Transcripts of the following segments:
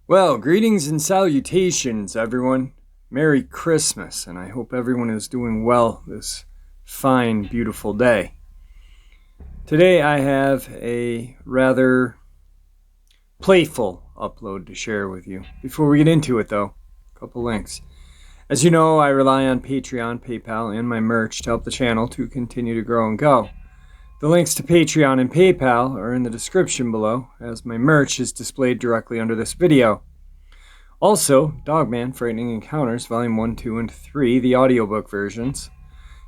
Well, greetings and salutations, everyone. Merry Christmas, and I hope everyone is doing well this fine, beautiful day. Today I have a rather playful upload to share with you. Before we get into it, though, a couple links. As you know, I rely on Patreon, PayPal, and my merch to help the channel to continue to grow and go. The links to Patreon and PayPal are in the description below, as my merch is displayed directly under this video. Also, Dogman, Frightening Encounters, Volume 1, 2, and 3, the audiobook versions.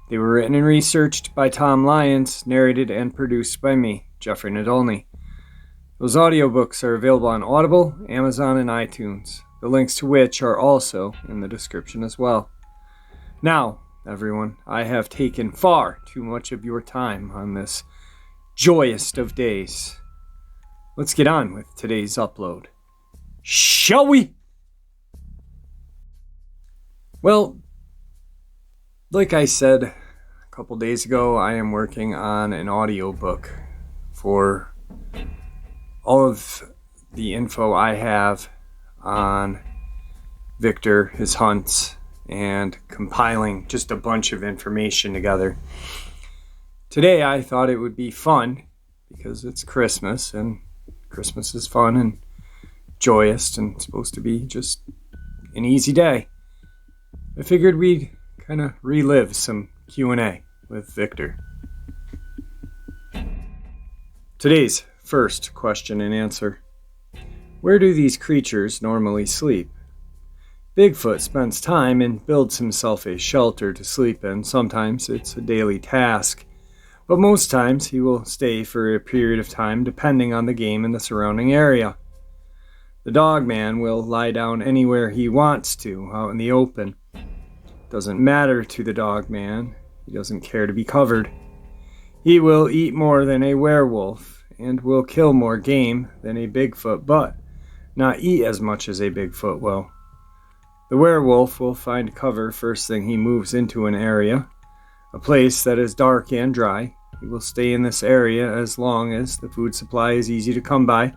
They were written and researched by Tom Lyons, narrated and produced by me, Jeffrey Nadolny. Those audiobooks are available on Audible, Amazon, and iTunes, the links to which are also in the description as well. Now, everyone, I have taken far too much of your time on this joyous of days. Let's get on with today's upload. Shall we? Well, like I said a couple days ago, I am working on an audiobook for all of the info I have on Victor, his hunts, and compiling just a bunch of information together. Today I thought it would be fun, because it's Christmas, and Christmas is fun and joyous and supposed to be just an easy day. I figured we'd kind of relive some Q&A with Victor. Today's first question and answer. Where do these creatures normally sleep? Bigfoot spends time and builds himself a shelter to sleep in. Sometimes it's a daily task, but most times he will stay for a period of time depending on the game and the surrounding area. The Dogman will lie down anywhere he wants to, out in the open. Doesn't matter to the Dogman. He doesn't care to be covered. He will eat more than a werewolf, and will kill more game than a Bigfoot, but not eat as much as a Bigfoot will. The werewolf will find cover first thing he moves into an area, a place that is dark and dry. He will stay in this area as long as the food supply is easy to come by,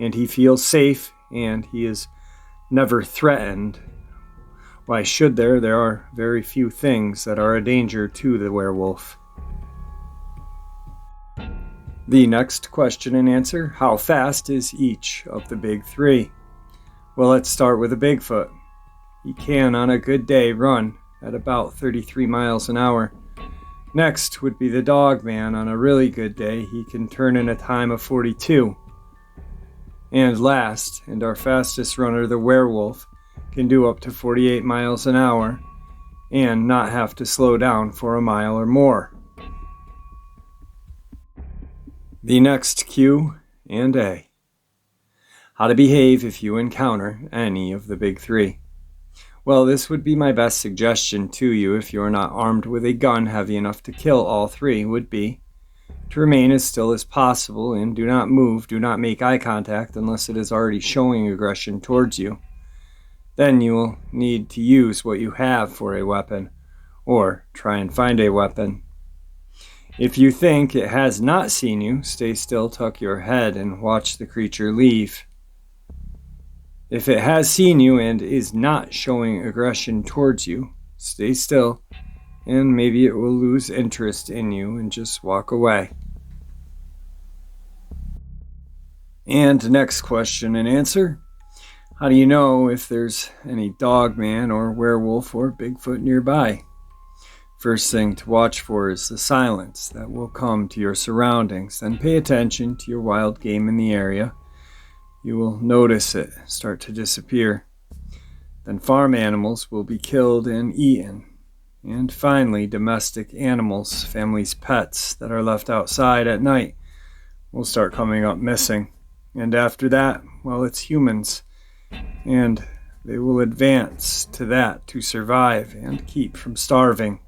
and he feels safe, and he is never threatened. Why should there? There are very few things that are a danger to the werewolf. The next question and answer. How fast is each of the big three? Well, let's start with a Bigfoot. He can, on a good day, run at about 33 miles an hour. Next would be the Dogman. On a really good day, he can turn in a time of 42. And last, and our fastest runner, the werewolf, can do up to 48 miles an hour and not have to slow down for a mile or more. The next Q and A. How to behave if you encounter any of the big three. Well, this would be my best suggestion to you if you are not armed with a gun heavy enough to kill all three, would be to remain as still as possible and do not move, do not make eye contact unless it is already showing aggression towards you. Then you will need to use what you have for a weapon, or try and find a weapon. If you think it has not seen you, stay still, tuck your head, and watch the creature leave. If it has seen you and is not showing aggression towards you, stay still, and maybe it will lose interest in you and just walk away. And next question and answer. How do you know if there's any Dogman or werewolf or Bigfoot nearby? First thing to watch for is the silence that will come to your surroundings. Then pay attention to your wild game in the area. You will notice it start to disappear. Then farm animals will be killed and eaten. And finally, domestic animals, family's pets that are left outside at night, will start coming up missing. And after that, well, it's humans. And they will advance to that to survive and keep from starving.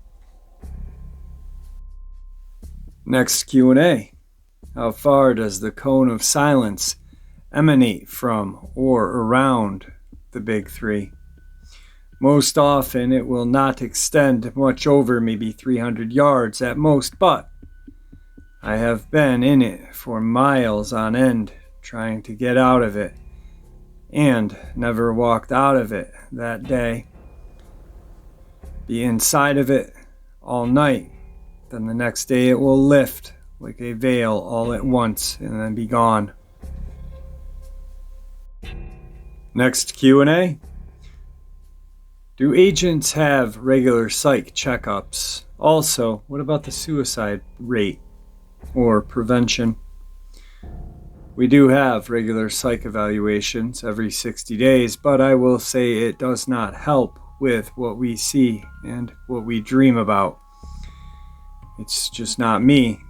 Next Q&A. How far does the cone of silence emanate from or around the big three? Most often it will not extend much over maybe 300 yards at most, but I have been in it for miles on end trying to get out of it and never walked out of it that day. Be inside of it all night, then the next day it will lift like a veil all at once and then be gone. Next Q&A. Do agents have regular psych checkups? Also, what about the suicide rate or prevention? We do have regular psych evaluations every 60 days, but I will say it does not help with what we see and what we dream about. It's just not me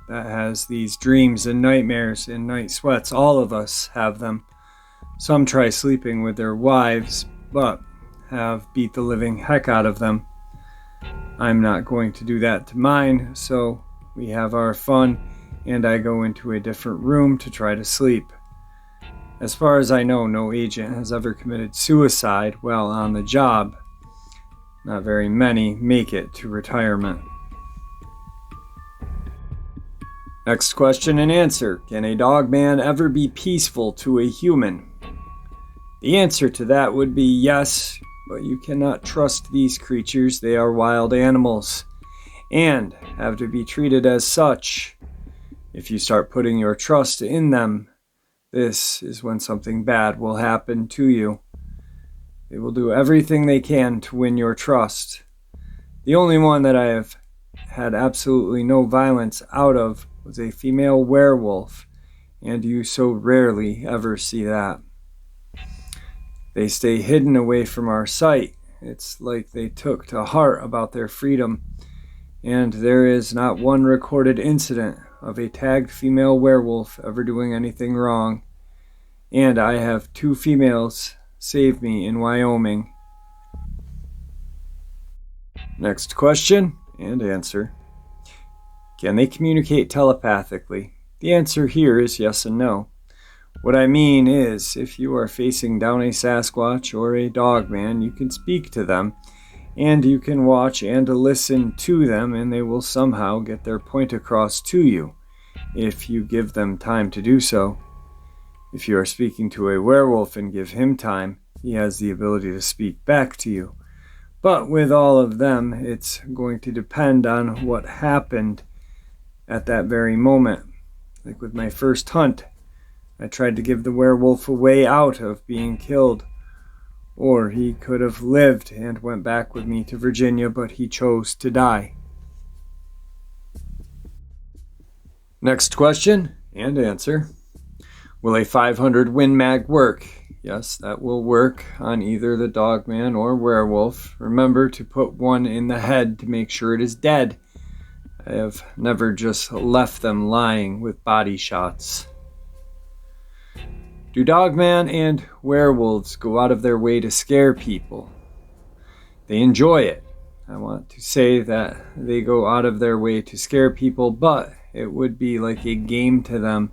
that has these dreams and nightmares and night sweats. All of us have them. Some try sleeping with their wives, but have beat the living heck out of them. I'm not going to do that to mine, so we have our fun, and I go into a different room to try to sleep. As far as I know, no agent has ever committed suicide while on the job. Not very many make it to retirement. Next question and answer. Can a dogman ever be peaceful to a human? The answer to that would be yes, but you cannot trust these creatures. They are wild animals and have to be treated as such. If you start putting your trust in them, this is when something bad will happen to you. They will do everything they can to win your trust. The only one that I have had absolutely no violence out of was a female werewolf, and you so rarely ever see that. They stay hidden away from our sight. It's like they took to heart about their freedom, and there is not one recorded incident of a tagged female werewolf ever doing anything wrong. And I have 2 females save me in Wyoming. Next question and answer. Can they communicate telepathically? The answer here is yes and no. What I mean is, if you are facing down a Sasquatch or a Dogman, you can speak to them, and you can watch and listen to them, and they will somehow get their point across to you, if you give them time to do so. If you are speaking to a werewolf and give him time, he has the ability to speak back to you. But with all of them, it's going to depend on what happened at that very moment. Like with my first hunt, I tried to give the werewolf a way out of being killed. Or he could have lived and went back with me to Virginia, but he chose to die. Next question and answer. Will a 500 Win Mag work? Yes, that will work on either the Dogman or werewolf. Remember to put one in the head to make sure it is dead. I have never just left them lying with body shots. Do Dogman and werewolves go out of their way to scare people? They enjoy it. I want to say that they go out of their way to scare people, but it would be like a game to them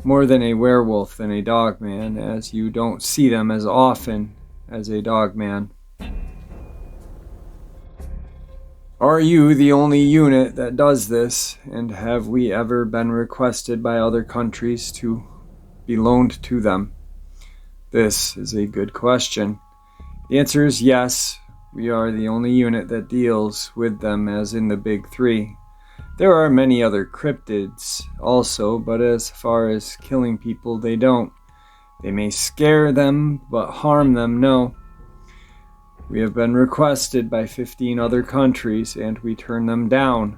more than a werewolf than a Dogman, as you don't see them as often as a Dogman. Are you the only unit that does this, and have we ever been requested by other countries to be loaned to them? This is a good question. The answer is yes. We are the only unit that deals with them as in the big 3. There are many other cryptids also, but as far as killing people, they don't. They may scare them, but harm them, no. We have been requested by 15 other countries, and we turn them down.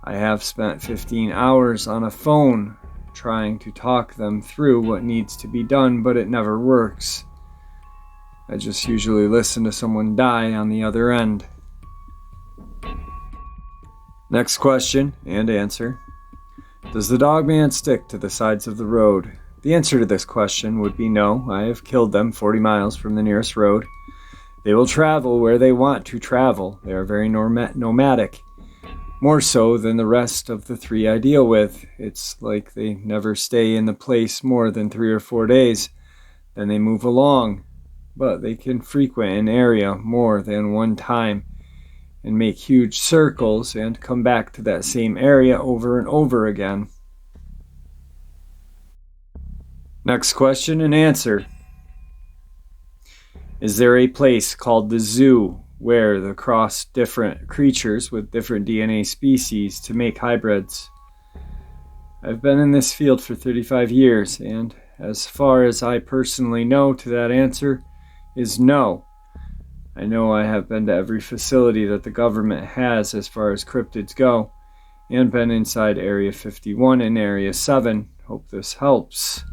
I have spent 15 hours on a phone trying to talk them through what needs to be done, but it never works. I just usually listen to someone die on the other end. Next question and answer. Does the Dogman stick to the sides of the road? The answer to this question would be no. I have killed them 40 miles from the nearest road. They will travel where they want to travel. They are very nomadic. More so than the rest of the 3 I deal with. It's like they never stay in the place more than 3 or 4 days. Then they move along. but they can frequent an area more than one time and make huge circles and come back to that same area over and over again. Next question and answer. Is there a place called the zoo where they cross different creatures with different DNA species to make hybrids? I've been in this field for 35 years, and as far as I personally know to that answer is no. I know I have been to every facility that the government has as far as cryptids go, and been inside Area 51 and Area 7. Hope this helps.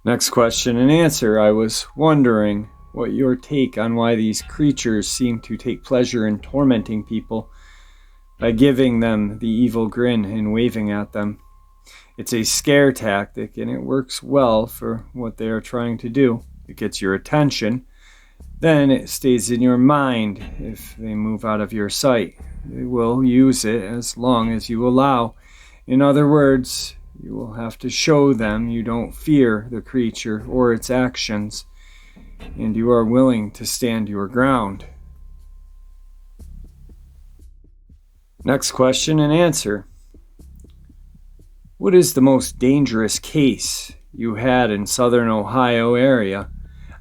Next question and answer. I was wondering what your take on why these creatures seem to take pleasure in tormenting people by giving them the evil grin and waving at them. It's a scare tactic, and it works well for what they are trying to do. It gets your attention. Then it stays in your mind if they move out of your sight. They will use it as long as you allow. In other words, you will have to show them you don't fear the creature or its actions, and you are willing to stand your ground. Next question and answer. What is the most dangerous case you had in southern Ohio area?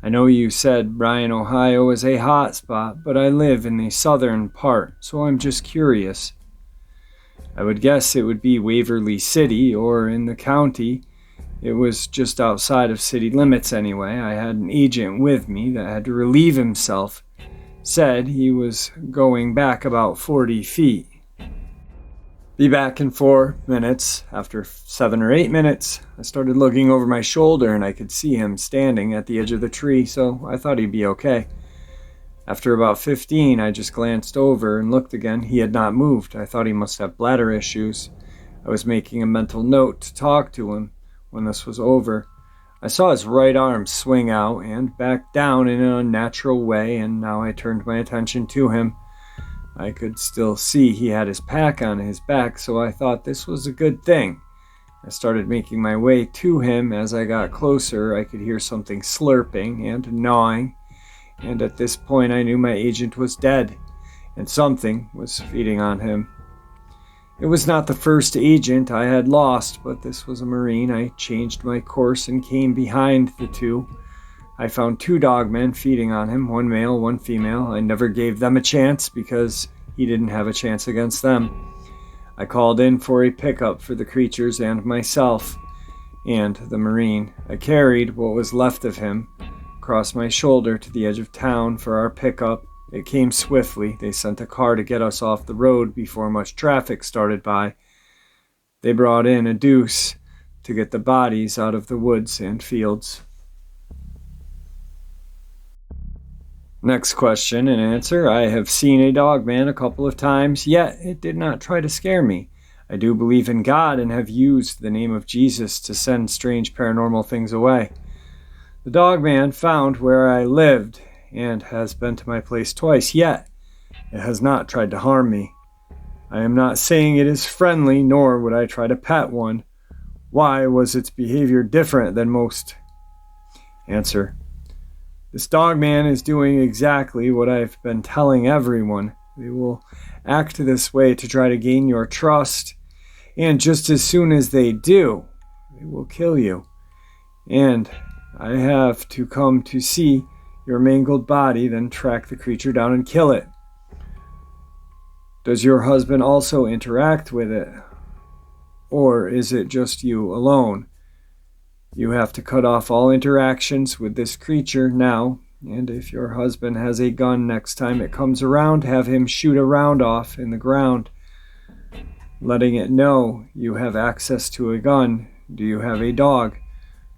I know you said Bryan, Ohio is a hot spot, but I live in the southern part, so I'm just curious. I would guess it would be Waverly City or in the county. It was just outside of city limits anyway. I had an agent with me that had to relieve himself. Said he was going back about 40 feet. Be back in 4 minutes. After 7 or 8 minutes, I started looking over my shoulder and I could see him standing at the edge of the tree, so I thought he'd be okay. After about 15, I just glanced over and looked again. He had not moved. I thought he must have bladder issues. I was making a mental note to talk to him when this was over. I saw his right arm swing out and back down in an unnatural way, and now I turned my attention to him. I could still see he had his pack on his back, so I thought this was a good thing. I started making my way to him. As I got closer, I could hear something slurping and gnawing, and at this point I knew my agent was dead, and something was feeding on him. It was not the first agent I had lost, but this was a Marine. I changed my course and came behind the two. I found 2 dogmen feeding on him, 1 male, 1 female. I never gave them a chance because he didn't have a chance against them. I called in for a pickup for the creatures and myself and the Marine. I carried what was left of him across my shoulder to the edge of town for our pickup. It came swiftly. They sent a car to get us off the road before much traffic started by. They brought in a deuce to get the bodies out of the woods and fields. Next question and answer. I have seen a dogman a couple of times, yet it did not try to scare me. I do believe in God and have used the name of Jesus to send strange paranormal things away. The dogman found where I lived and has been to my place twice, yet it has not tried to harm me. I am not saying it is friendly, nor would I try to pet one. Why was its behavior different than most? Answer. This dogman is doing exactly what I've been telling everyone. They will act this way to try to gain your trust, and just as soon as they do, they will kill you. And I have to come to see your mangled body, then track the creature down and kill it. Does your husband also interact with it? Or is it just you alone? You have to cut off all interactions with this creature now, and if your husband has a gun next time it comes around, have him shoot a round off in the ground, letting it know you have access to a gun. Do you have a dog?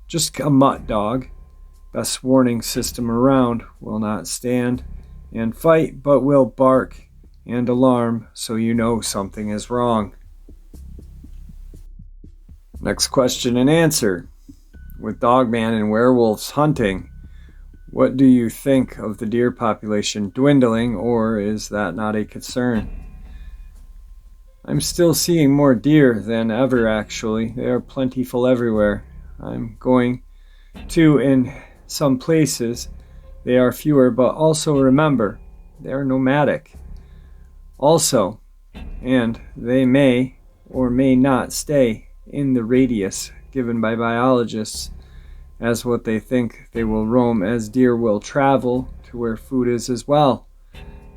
Just a mutt dog. Best warning system around. Will not stand and fight, but will bark and alarm so you know something is wrong. Next question and answer. With Dogman and werewolves hunting, what do you think of the deer population dwindling, or is that not a concern? I'm still seeing more deer than ever, actually. They are plentiful everywhere. I'm going 2, in some places they are fewer, but also remember, they are nomadic. Also, and they may or may not stay in the radius given by biologists as what they think they will roam, as deer will travel to where food is as well.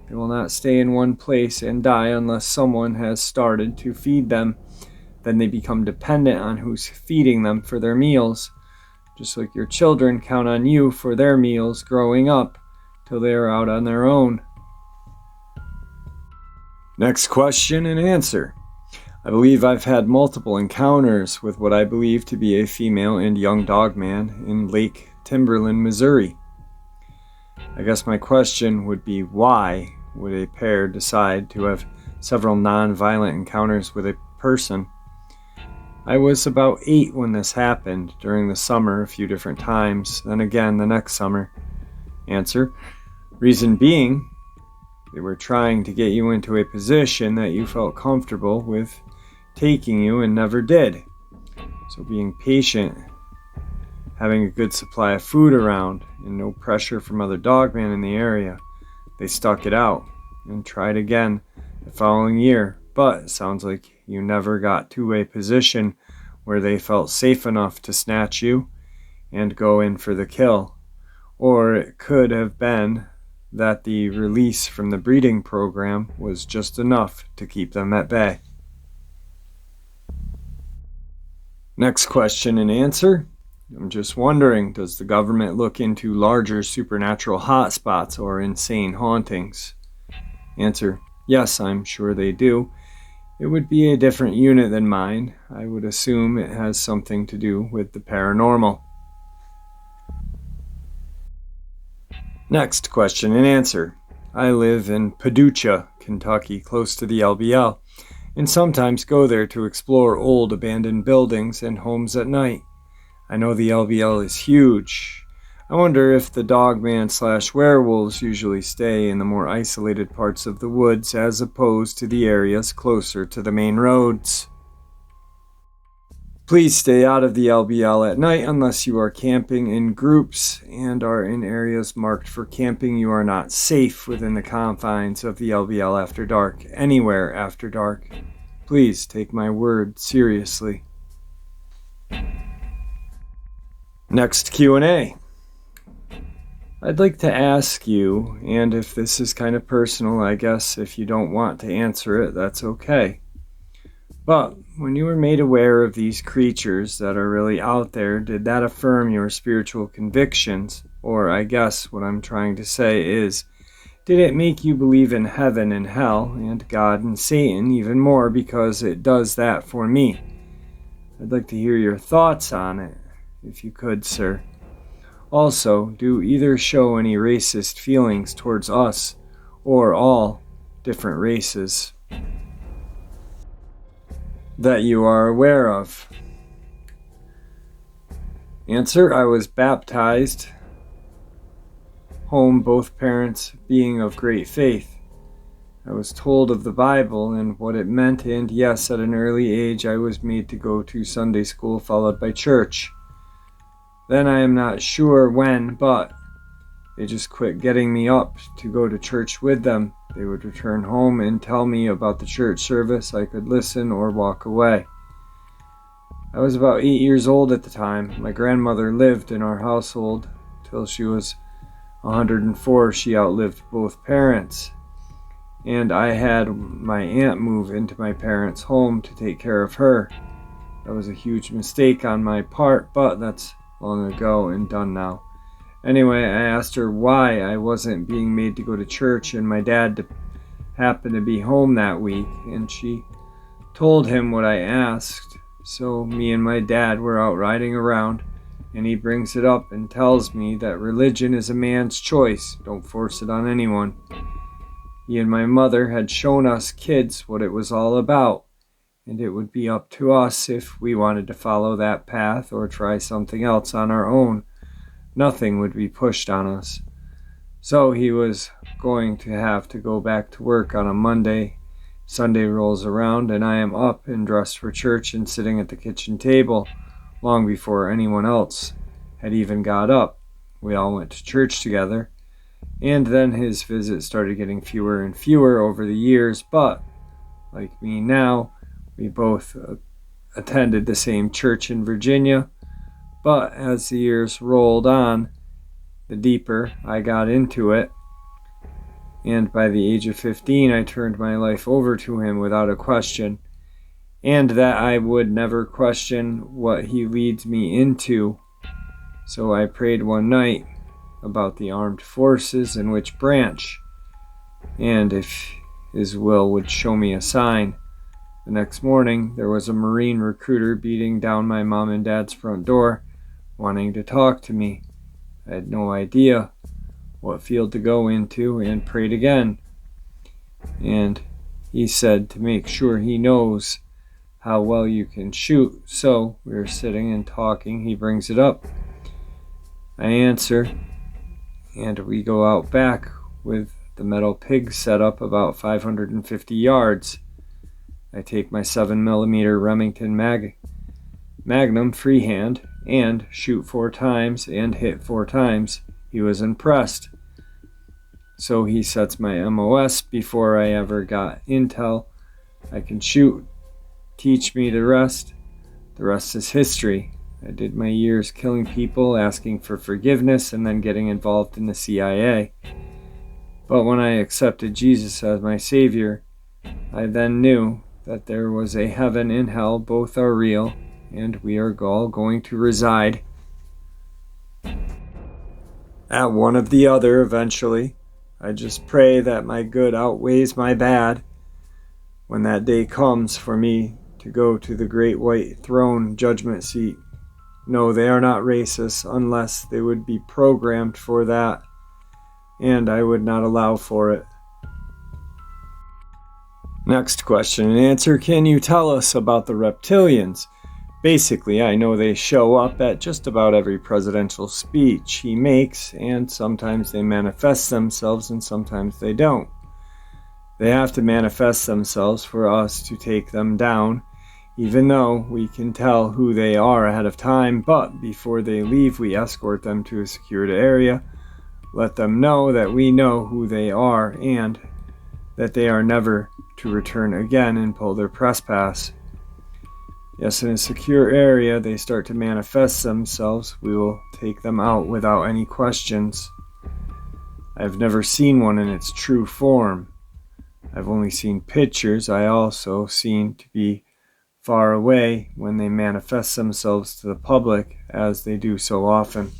They will not stay in one place and die unless someone has started to feed them. Then they become dependent on who's feeding them for their meals, just like your children count on you for their meals growing up till they are out on their own. Next question and answer. I believe I've had multiple encounters with what I believe to be a female and young dogman in Lake Timberland, Missouri. I guess my question would be, why would a pair decide to have several non-violent encounters with a person? I was about 8 when this happened, during the summer a few different times, then again the next summer. Answer. Reason being, they were trying to get you into a position that you felt comfortable with taking you and never did. So being patient, having a good supply of food around, and no pressure from other dogmen in the area, they stuck it out and tried again the following year. But it sounds like you never got to a position where they felt safe enough to snatch you and go in for the kill. Or it could have been that the release from the breeding program was just enough to keep them at bay. Next question and answer. I'm just wondering, does the government look into larger supernatural hotspots or insane hauntings? Answer. Yes, I'm sure they do. It would be a different unit than mine. I would assume it has something to do with the paranormal. Next question and answer. I live in Paducah, Kentucky, close to the LBL, and sometimes go there to explore old abandoned buildings and homes at night. I know the LBL is huge. I wonder if the dogman/werewolves usually stay in the more isolated parts of the woods as opposed to the areas closer to the main roads. Please stay out of the LBL at night unless you are camping in groups and are in areas marked for camping. You are not safe within the confines of the LBL after dark, anywhere after dark. Please take my word seriously. Next Q&A. I'd like to ask you, and if this is kind of personal, I guess if you don't want to answer it, that's okay. But when you were made aware of these creatures that are really out there, did that affirm your spiritual convictions? Or I guess what I'm trying to say is, did it make you believe in heaven and hell and God and Satan even more, because it does that for me? I'd like to hear your thoughts on it, if you could, sir. Also, do either show any racist feelings towards us or all different races that you are aware of? Answer. I was baptized home, both parents being of great faith. I was told of the Bible and what it meant, and yes, at an early age I was made to go to Sunday school followed by church. Then I am not sure when, but they just quit getting me up to go to church with them. They would return home and tell me about the church service. I could listen or walk away. I was about 8 years old at the time. My grandmother lived in our household till she was 104. She outlived both parents. And I had my aunt move into my parents' home to take care of her. That was a huge mistake on my part, but that's long ago and done now. Anyway, I asked her why I wasn't being made to go to church, and my dad happened to be home that week, and she told him what I asked. So me and my dad were out riding around, and he brings it up and tells me that religion is a man's choice. Don't force it on anyone. He and my mother had shown us kids what it was all about, and it would be up to us if we wanted to follow that path or try something else on our own. Nothing would be pushed on us. So he was going to have to go back to work on a Monday. Sunday rolls around, and I am up and dressed for church and sitting at the kitchen table long before anyone else had even got up. We all went to church together, and then his visits started getting fewer and fewer over the years, but like me now, we both attended the same church in Virginia. But as the years rolled on, the deeper I got into it, and by the age of 15, I turned my life over to him without a question, and that I would never question what he leads me into. So I prayed one night about the armed forces and which branch, and if his will would show me a sign. The next morning, there was a Marine recruiter beating down my mom and dad's front door, wanting to talk to me. I had no idea what field to go into and prayed again. And he said to make sure he knows how well you can shoot. So we were sitting and talking. He brings it up. I answer, and we go out back with the metal pig set up about 550 yards. I take my 7mm Remington Magnum freehand and shoot 4 times and hit 4 times. He was impressed. So he sets my MOS before I ever got intel. I can shoot. Teach me the rest. The rest is history. I did my years killing people, asking for forgiveness, and then getting involved in the CIA. But when I accepted Jesus as my Savior, I then knew that there was a heaven and hell, both are real, and we are all going to reside at one of the other eventually. I just pray that my good outweighs my bad when that day comes for me to go to the great white throne judgment seat. No, they are not racist unless they would be programmed for that, and I would not allow for it. Next question and answer. Can you tell us about the Reptilians? Basically, I know they show up at just about every presidential speech he makes, and sometimes they manifest themselves and sometimes they don't. They have to manifest themselves for us to take them down, even though we can tell who they are ahead of time, but before they leave, we escort them to a secured area, let them know that we know who they are and that they are never to return again and pull their press pass. Yes, in a secure area, they start to manifest themselves. We will take them out without any questions. I've never seen one in its true form. I've only seen pictures. I also seem to be far away when they manifest themselves to the public, as they do so often.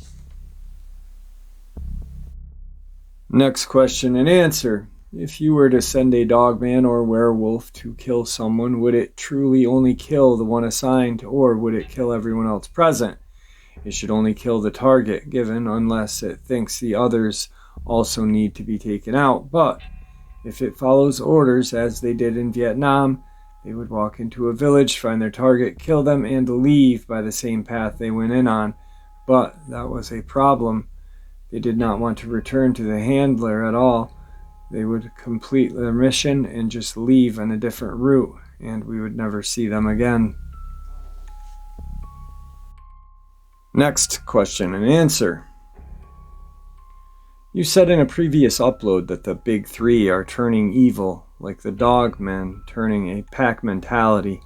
Next question and answer. If you were to send a dogman or werewolf to kill someone, would it truly only kill the one assigned, or would it kill everyone else present? It should only kill the target given unless it thinks the others also need to be taken out. But if it follows orders, as they did in Vietnam, they would walk into a village, find their target, kill them, and leave by the same path they went in on. But that was a problem. They did not want to return to the handler at all. They would complete their mission and just leave on a different route, and we would never see them again. Next question and answer. You said in a previous upload that the big three are turning evil, like the Dogman turning a pack mentality.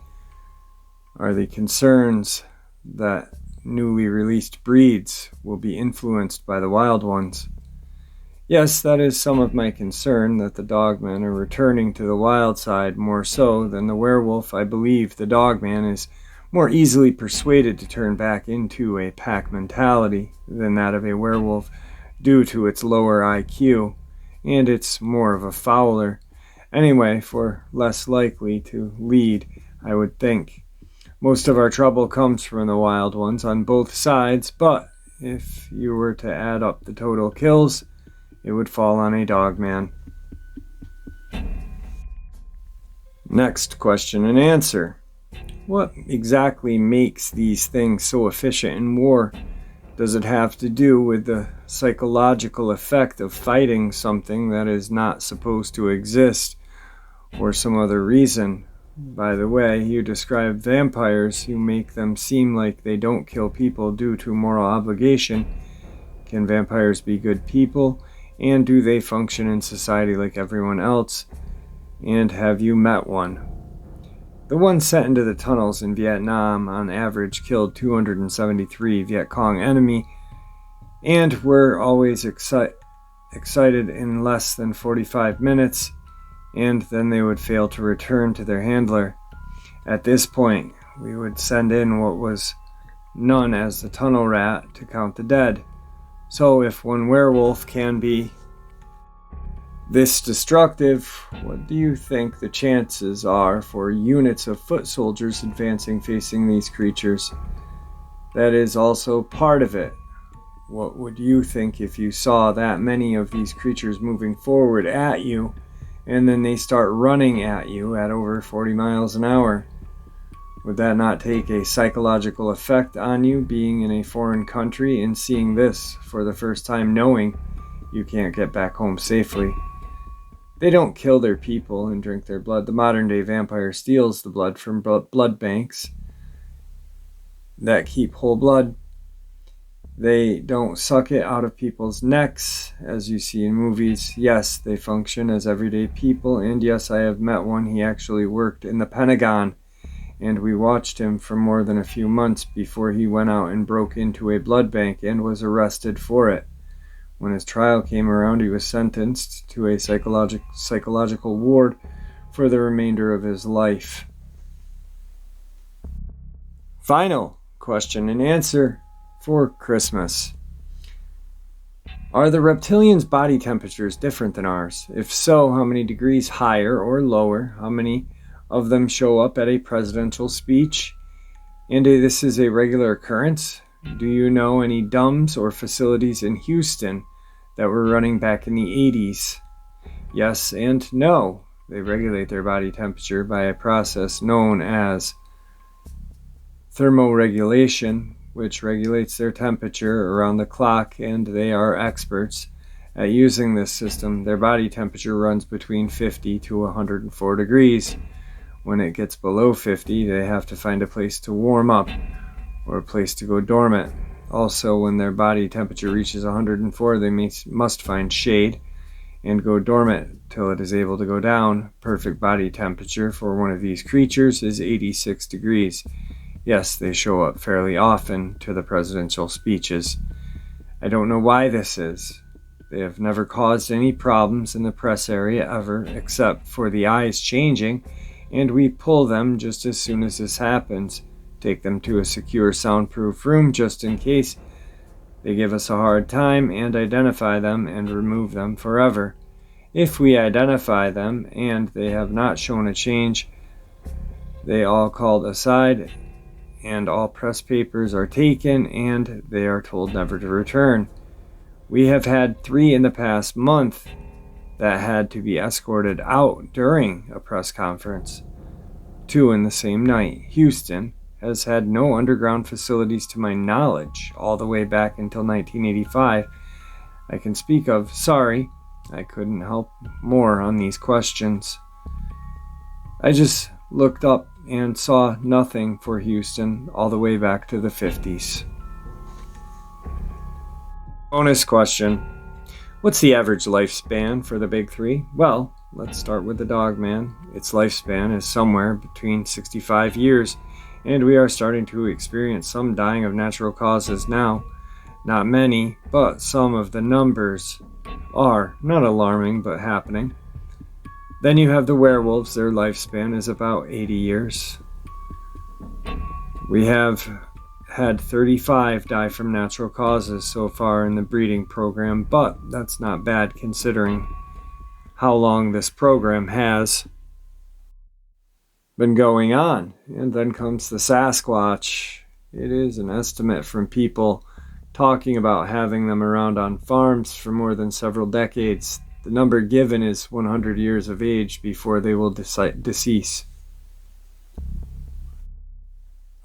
Are the concerns that newly released breeds will be influenced by the wild ones? Yes, that is some of my concern, that the Dogmen are returning to the wild side more so than the werewolf. I believe the Dogman is more easily persuaded to turn back into a pack mentality than that of a werewolf due to its lower IQ, and it's more of a fowler. Anyway, for less likely to lead, I would think. Most of our trouble comes from the wild ones on both sides, but if you were to add up the total kills, it would fall on a Dogman. Next question and answer. What exactly makes these things so efficient in war? Does it have to do with the psychological effect of fighting something that is not supposed to exist, or some other reason? By the way, you describe vampires. You make them seem like they don't kill people due to moral obligation. Can vampires be good people? And do they function in society like everyone else? And have you met one? The ones sent into the tunnels in Vietnam on average killed 273 Viet Cong enemy and were always excited in less than 45 minutes, and then they would fail to return to their handler. At this point, we would send in what was known as the tunnel rat to count the dead. So if one werewolf can be this destructive, what do you think the chances are for units of foot soldiers advancing facing these creatures? That is also part of it. What would you think if you saw that many of these creatures moving forward at you, and then they start running at you at over 40 miles an hour? Would that not take a psychological effect on you, being in a foreign country and seeing this for the first time, knowing you can't get back home safely? They don't kill their people and drink their blood. The modern-day vampire steals the blood from blood banks that keep whole blood. They don't suck it out of people's necks, as you see in movies. Yes, they function as everyday people, and yes, I have met one. He actually worked in the Pentagon, and we watched him for more than a few months before he went out and broke into a blood bank and was arrested for it. When his trial came around, he was sentenced to a psychological ward for the remainder of his life. Final question and answer for Christmas. Are the reptilians' body temperatures different than ours? If so, how many degrees higher or lower? How many of them show up at a presidential speech? And this is a regular occurrence. Do you know any DUMBs or facilities in Houston that were running back in the 80s? Yes and no. They regulate their body temperature by a process known as thermoregulation, which regulates their temperature around the clock, and they are experts at using this system. Their body temperature runs between 50 to 104 degrees. When it gets below 50, they have to find a place to warm up or a place to go dormant. Also, when their body temperature reaches 104, they must find shade and go dormant till it is able to go down. Perfect body temperature for one of these creatures is 86 degrees. Yes, they show up fairly often to the presidential speeches. I don't know why this is. They have never caused any problems in the press area ever, except for the eyes changing, and we pull them just as soon as this happens. Take them to a secure, soundproof room just in case they give us a hard time, and identify them and remove them forever. If we identify them and they have not shown a change, they all called aside, and all press papers are taken, and they are told never to return. We have had 3 in the past month that had to be escorted out during a press conference. 2 in the same night. Houston has had no underground facilities to my knowledge all the way back until 1985 I can speak of. Sorry, I couldn't help more on these questions. I just looked up and saw nothing for Houston all the way back to the 50s. Bonus question. What's the average lifespan for the big 3? Well, let's start with the Dogman. Its lifespan is somewhere between 65 years, and we are starting to experience some dying of natural causes now. Not many, but some of the numbers are not alarming, but happening. Then you have the werewolves. Their lifespan is about 80 years. We have had 35 die from natural causes so far in the breeding program, but that's not bad considering how long this program has been going on. And then comes the Sasquatch. It is an estimate from people talking about having them around on farms for more than several decades. The number given is 100 years of age before they will decease.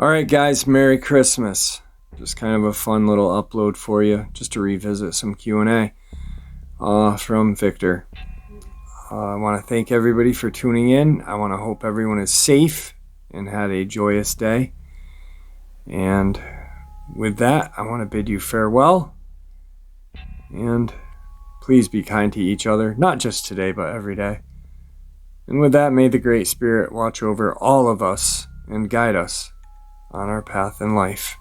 Alright guys, Merry Christmas. Just kind of a fun little upload for you, just to revisit some Q&A from Victor. I want to thank everybody for tuning in. I want to hope everyone is safe and had a joyous day. And with that, I want to bid you farewell. And please be kind to each other, not just today, but every day. And with that, may the Great Spirit watch over all of us and guide us on our path in life.